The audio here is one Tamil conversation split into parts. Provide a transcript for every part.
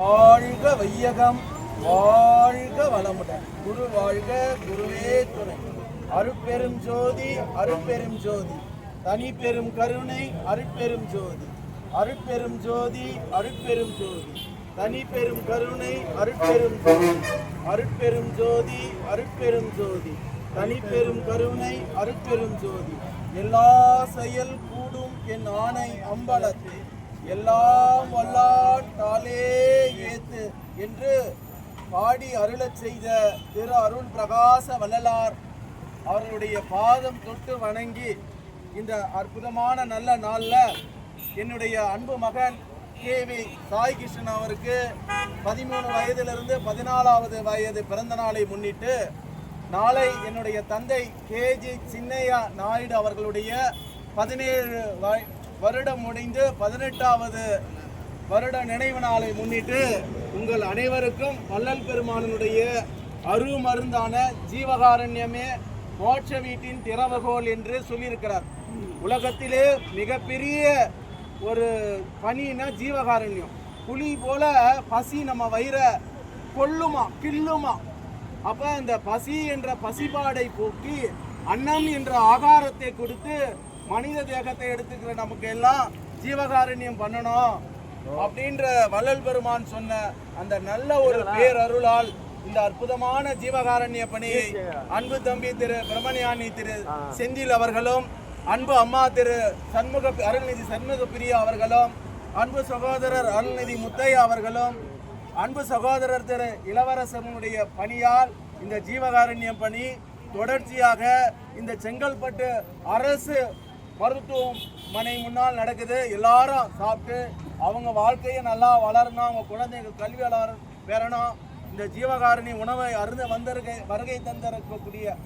வாழ்க வையகம், வாழ்க வளமுடன். குரு வாழ்க, குருவே துணை. அருட்பெரும் ஜோதி, அருட்பெரும் ஜோதி, தனி பெரும் கருணை, அருட்பெரும் ஜோதி. அருட்பெரும் ஜோதி, அருட்பெரும் ஜோதி, தனி பெரும் கருணை, அருட்பெரும் ஜோதி. அருட்பெரும் ஜோதி, அருட்பெரும் ஜோதி, தனி பெரும் கருணை, அருட்பெரும் ஜோதி. எல்லா செயல் கூடும் என் ஆணை அம்பலத்து, எல்லாம் வல்லான் தாலே ஏத்து என்று பாடி அருளச் செய்த திரு அருள் பிரகாச வள்ளலார் அவர்களுடைய பாதம் தொட்டு வணங்கி இந்த அற்புதமான நல்ல நாளில் என்னுடைய அன்பு மகன் கேவி சாய் கிருஷ்ணன் அவருக்கு 13 வயதிலிருந்து 14வது வயது பிறந்த நாளை முன்னிட்டு நாளை என்னுடைய தந்தை கேஜி சின்னையா நாயுடு அவர்களுடைய 17 வருடம் முடிந்து 18வது வருட நினைவு நாளை முன்னிட்டு உங்கள் அனைவருக்கும் வள்ளல் பெருமானுடைய அருமருந்தான ஜீவகாரண்யமே மோட்ச வீட்டின் திறவுகோல் என்று சொல்லியிருக்கிறார். உலகத்திலே மிகப்பெரிய ஒரு பணினா ஜீவகாரண்யம். புலி போல பசி நம்ம வயிறை கொல்லுமா கில்லுமா. அப்போ இந்த பசி என்ற பசிபாடை போக்கி அன்னம் என்ற ஆகாரத்தை கொடுத்து மனித தேகத்தை எடுத்துக்கிற நமக்கு எல்லாம் ஜீவகாரண்யம் பண்ணணும் அப்படின்ற வள்ளல் பெருமான் சொன்ன அந்த நல்ல ஒரு பேரருளால் இந்த அற்புதமான ஜீவகாரண்ய பணியை அன்பு தம்பி திரு பிரமணியானி திரு செந்தில் அவர்களும், அன்பு அம்மா திரு அருள்நிதி சண்முக பிரியா அவர்களும், அன்பு சகோதரர் அருள்நிதி முத்தையா அவர்களும், அன்பு சகோதரர் திரு இளவரசனுடைய பணியால் இந்த ஜீவகாரண்யம் பணி தொடர்ச்சியாக இந்த செங்கல்பட்டு அரசு மருத்துவமனை முன்னால் நடக்குது. எல்லாரும் சாப்பிட்டு அவங்க வாழ்க்கையை நல்லா வளரணும், அவங்க குழந்தைகள் கல்வி பெறணும். இந்த ஜீவகாரணி உணவை அருந்த வருகை தந்திருக்கக்கூடிய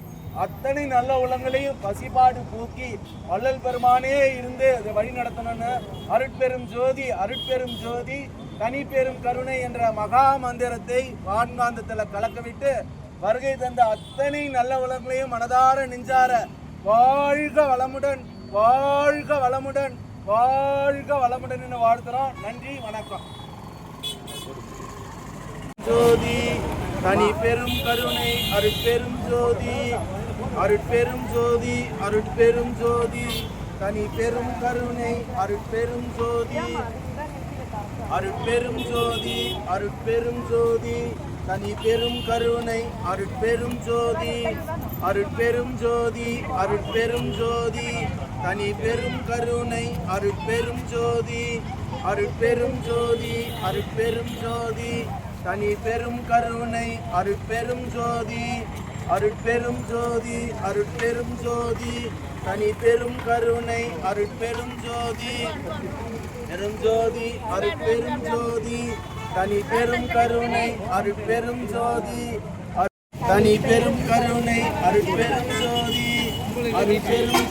அத்தனை நல்ல உள்ளங்களையும் பசிபாடு போக்கி வள்ளல் பெருமானே இருந்து இதை வழி நடத்தணும்னு அருட்பெரும் ஜோதி, அருட்பெரும் ஜோதி, தனி பெரும் கருணை என்ற மகா மந்திரத்தை வான்காந்தத்தில் கலக்கவிட்டு வருகை தந்த அத்தனை நல்ல உள்ளங்களையும் மனதார நெஞ்சார வாழ்க வளமுடன், வாழ்க வளமுடன், வாழ்க வளமுடன் என்று வாழ்த்துறோம். நன்றி, வணக்கம். ஜோதி, தனி பெரும் கருணை, அருட்பெரும் ஜோதி, அருட்பெரும் ஜோதி, அருட்பெரும் ஜோதி, தனி பெரும் கருணை, அருட்பெரும் ஜோதி, அருட்பெரும் ஜோதி, அருட்பெரும் ஜோதி, தனி பெரும் கருணை, அருட்பெரும் ஜோதி, அருட்பெரும் ஜோதி, அருட்பெரும் ஜோதி, தனி பெரும் கருணை, அருட்பெரும் ஜோதி, அருட்பெரும் ஜோதி, அருட்பெரும் ஜோதி, தனி பெரும் கருணை, அருட்பெரும் ஜோதி, அருட்பெரும் ஜோதி, அருட்பெரும் ஜோதி, தனி பெரும் கருணை, அருட்பெரும் ஜோதி, பெரும் ஜோதி, அருட்பெரும் ஜோதி, தனி பெரும் கருணை, அருட்பெரும் ஜோதி, தனி பெரும் கருணை, அருட்பெரும் ஜோதி, அருட்பெரும்